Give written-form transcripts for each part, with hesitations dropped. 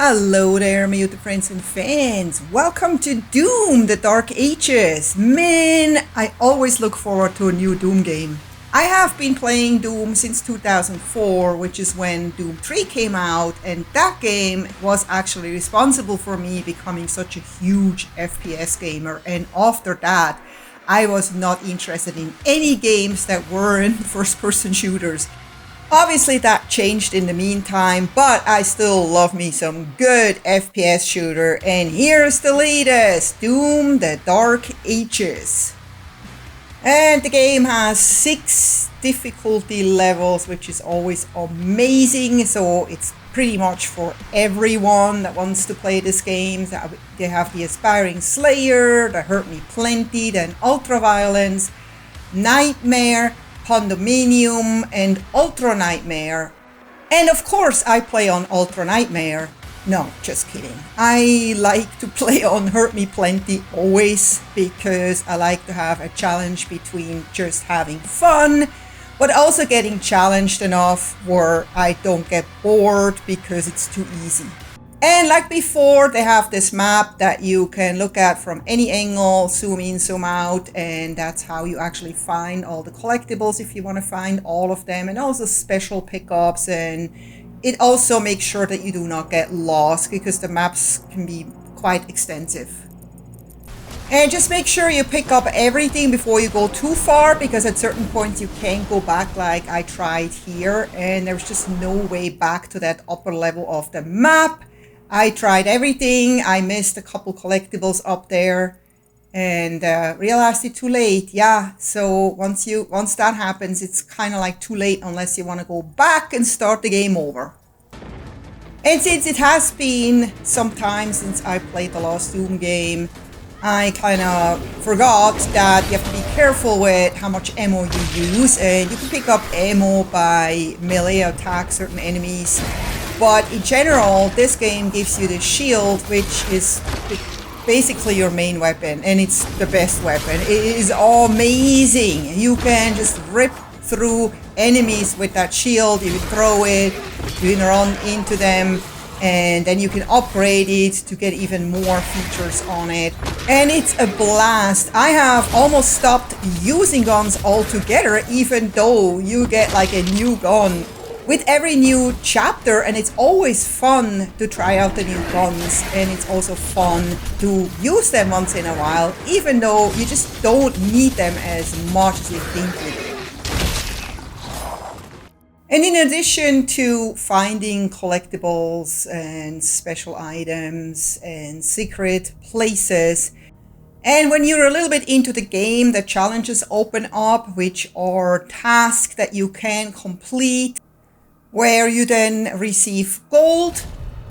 Hello there, my YouTube friends and fans. Welcome to Doom, the Dark Ages. Man, I always look forward to a new Doom game. I have been playing Doom since 2004, which is when Doom 3 came out, and that game was actually responsible for me becoming such a huge FPS gamer. And after that, I was not interested in any games that weren't first-person shooters. Obviously that changed in the meantime, but I still love me some good FPS shooter, and here's the latest, Doom the Dark Ages. And the game has 6 difficulty levels, which is always amazing, so it's pretty much for everyone that wants to play this game. They have the Aspiring Slayer, the Hurt Me Plenty, then Ultra Violence, Nightmare, Condominium, and Ultra Nightmare. And of course I play on Ultra Nightmare. No, just kidding. I like to play on Hurt Me Plenty always, because I like to have a challenge between just having fun but also getting challenged enough where I don't get bored because it's too easy. And like before, they have this map that you can look at from any angle, zoom in, zoom out, and that's how you actually find all the collectibles if you want to find all of them, and also special pickups. And it also makes sure that you do not get lost because the maps can be quite extensive. And just make sure you pick up everything before you go too far, because at certain points you can't go back like I tried here, and there's just no way back to that upper level of the map. I tried everything. I missed a couple collectibles up there and realized it too late. Yeah, so once that happens, it's kind of like too late unless you want to go back and start the game over. And since it has been some time since I played the last Doom game, I kind of forgot that you have to be careful with how much ammo you use, and you can pick up ammo by melee attack certain enemies. But in general, this game gives you the shield, which is basically your main weapon, and it's the best weapon. It is amazing. You can just rip through enemies with that shield. You throw it, you can run into them, and then you can upgrade it to get even more features on it. And it's a blast. I have almost stopped using guns altogether, even though you get like a new gun with every new chapter, and it's always fun to try out the new guns, and it's also fun to use them once in a while, even though you just don't need them as much as you think you do. And in addition to finding collectibles and special items and secret places, and when you're a little bit into the game, the challenges open up, which are tasks that you can complete, where you then receive gold,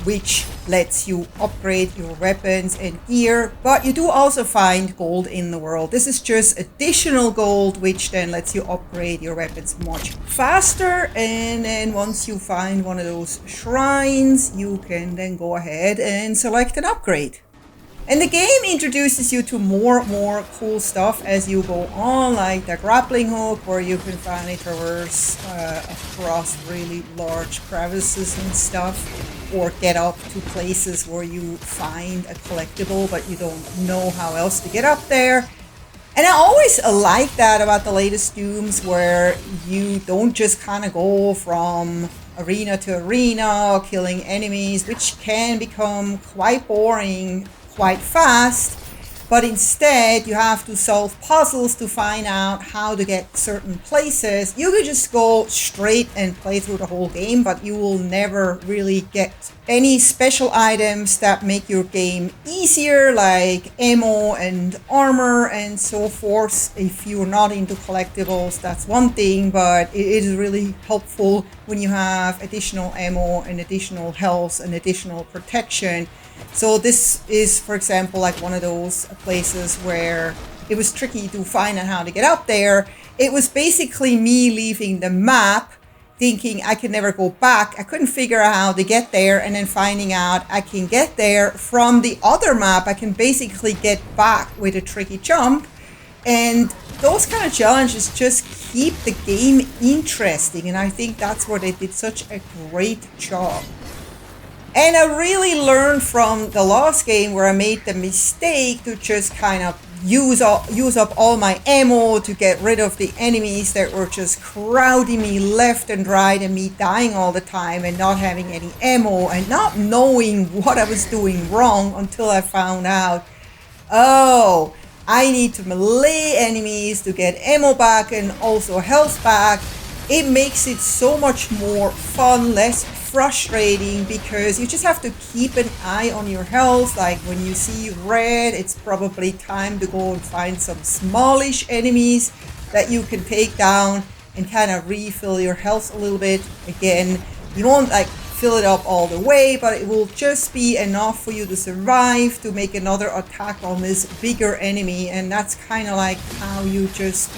which lets you upgrade your weapons and gear. But you do also find gold in the world. This is just additional gold, which then lets you upgrade your weapons much faster. And then once you find one of those shrines, you can then go ahead and select an upgrade. And the game introduces you to more cool stuff as you go on, like the grappling hook, where you can finally traverse across really large crevices and stuff, or get up to places where you find a collectible but you don't know how else to get up there. And I always like that about the latest Dooms, where you don't just kind of go from arena to arena killing enemies, which can become quite boring quite fast, but instead you have to solve puzzles to find out how to get certain places. You could just go straight and play through the whole game, but you will never really get any special items that make your game easier, like ammo and armor and so forth. If you're not into collectibles, that's one thing, but it is really helpful when you have additional ammo and additional health and additional protection. So this is, for example, like one of those places where it was tricky to find out how to get up there. It was basically me leaving the map, thinking I could never go back. I couldn't figure out how to get there, and then finding out I can get there from the other map. I can basically get back with a tricky jump. And those kind of challenges just keep the game interesting, and I think that's where they did such a great job. And I really learned from the last game where I made the mistake to just kind of use up all my ammo to get rid of the enemies that were just crowding me left and right, and me dying all the time and not having any ammo and not knowing what I was doing wrong until I found out, oh, I need to melee enemies to get ammo back and also health back. It makes it so much more fun, less frustrating, because you just have to keep an eye on your health. Like when you see red, it's probably time to go and find some smallish enemies that you can take down and kind of refill your health a little bit. Again, you won't like fill it up all the way, but it will just be enough for you to survive to make another attack on this bigger enemy. And that's kind of like how you just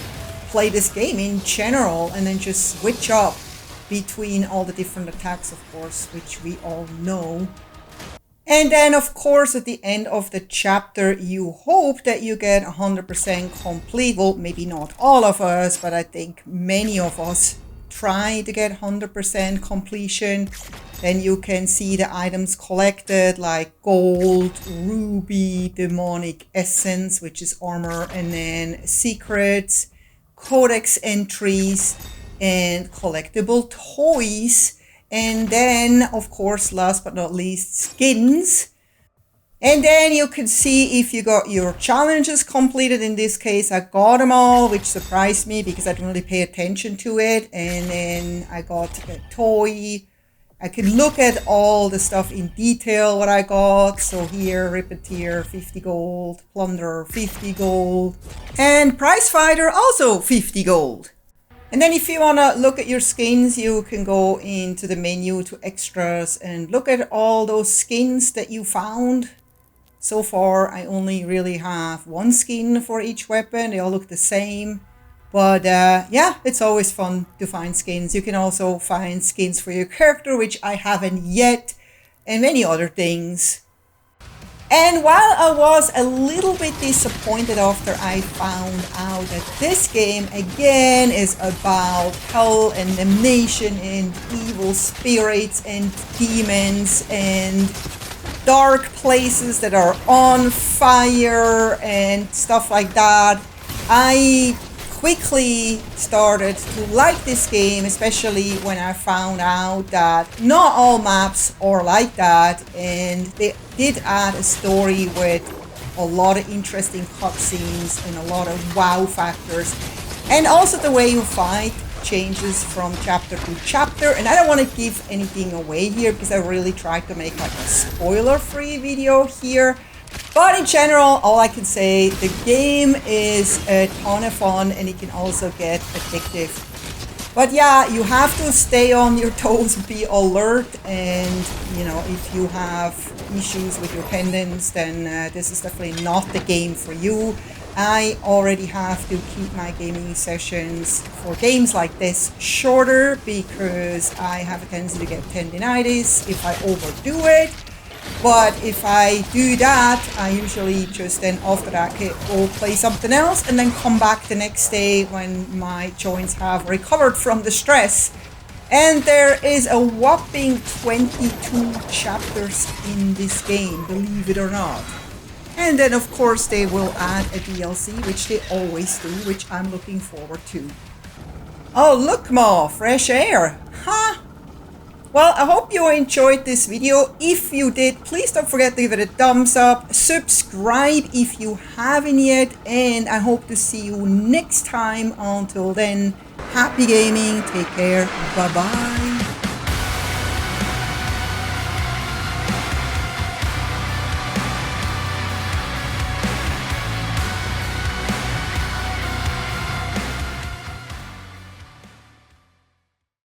play this game in general, and then just switch up between all the different attacks, of course, which we all know. And then, of course, at the end of the chapter, you hope that you get 100% complete. Well, maybe not all of us, but I think many of us try to get 100% completion. Then you can see the items collected, like gold, ruby, demonic essence, which is armor, and then secrets, codex entries, and collectible toys. And then, of course, last but not least, skins. And then you can see if you got your challenges completed. In this case, I got them all, which surprised me because I didn't really pay attention to it. And then I got a toy. I can look at all the stuff in detail, what I got. So here, Rippeteer, 50 gold, Plunderer, 50 gold, and Prizefighter, also 50 gold. And then if you want to look at your skins, you can go into the menu to extras and look at all those skins that you found. So far, I only really have one skin for each weapon. They all look the same. But yeah, it's always fun to find skins. You can also find skins for your character, which I haven't yet, and many other things. And while I was a little bit disappointed after I found out that this game again is about hell and damnation and evil spirits and demons and dark places that are on fire and stuff like that, I quickly started to like this game, especially when I found out that not all maps are like that, and they did add a story with a lot of interesting cutscenes and a lot of wow factors, and also the way you fight changes from chapter to chapter. And I don't want to give anything away here because I really tried to make like a spoiler-free video here. But in general, all I can say, the game is a ton of fun and it can also get addictive. But yeah, you have to stay on your toes, be alert, and you know, if you have issues with your pendants, then this is definitely not the game for you. I already have to keep my gaming sessions for games like this shorter because I have a tendency to get tendinitis if I overdo it. But if I do that, I usually just then after that go play something else and then come back the next day when my joints have recovered from the stress. And there is a whopping 22 chapters in this game, believe it or not. And then of course they will add a DLC, which they always do, which I'm looking forward to. Oh, look, Ma, fresh air. Huh? Well, I hope you enjoyed this video. If you did, please don't forget to give it a thumbs up. Subscribe if you haven't yet. And I hope to see you next time. Until then, happy gaming. Take care. Bye-bye.